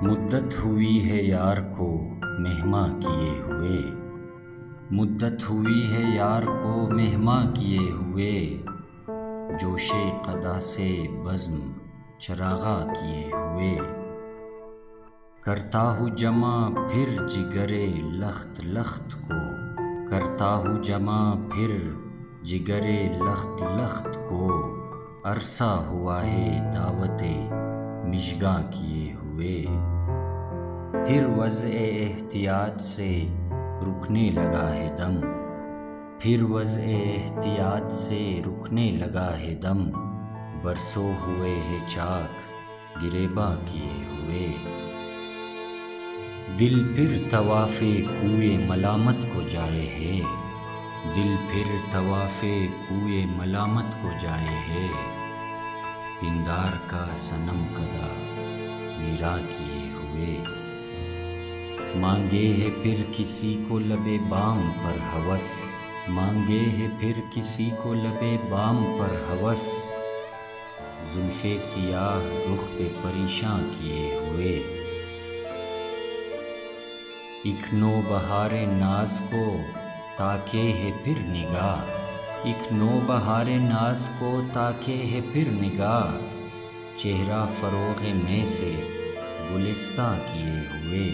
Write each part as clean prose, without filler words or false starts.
مدت ہوئی ہے یار کو مہماں کیے ہوئے، مدت ہوئی ہے یار کو مہماں کیے ہوئے، جوش قدا سے بزم چراغاں کیے ہوئے، کرتا ہوں جمع پھر جگرے لخت لخت کو، کرتا ہوں جمع پھر جگرے لخت لخت کو، عرصہ ہوا ہے دعوت مژگاں کیے ہوئے، پھر وضع احتیاط سے رکنے لگا ہے دم، پھر وضع احتیاط سے رکنے لگا ہے دم، برسوں ہوئے ہے چاک گریباں کیے ہوئے، دل پھر طواف کوئے ملامت کو جائے ہے، دل پھر طواف کوئے ملامت کو جائے ہے، پندار کا صنم کدا ویراں کیے ہوئے، مانگے ہے پھر کسی کو لب بام پر ہوس، مانگے ہے پھر کسی کو لب بام پر ہوس، زلف سیاہ رخ پہ پریشاں کیے ہوئے، اک نو بہار ناز کو تاکے ہے پھر نگاہ، اک نو بہار ناز کو تاکے ہے پھر نگاہ، چہرہ فروغ میں سے گلستاں کیے ہوئے،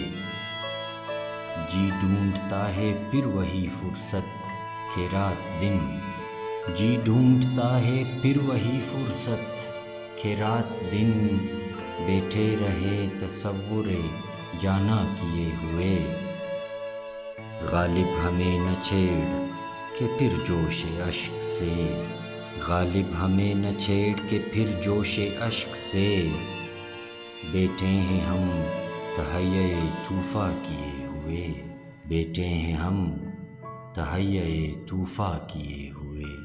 جی ڈھونڈتا ہے پھر وہی فرصت کہ رات دن، جی ڈھونڈتا ہے پھر وہی فرصت کہ رات دن، بیٹھے رہے تصور جانا کیے ہوئے، غالب ہمیں نہ چھیڑ کہ پھر جوش اشک سے، غالب ہمیں نہ چھیڑ کہ پھر جوش اشک سے، بیٹھے ہیں ہم تہیہ طوفاں کیے ہوئے، بیٹھے ہیں ہم تہیہ طوفاں کیے ہوئے۔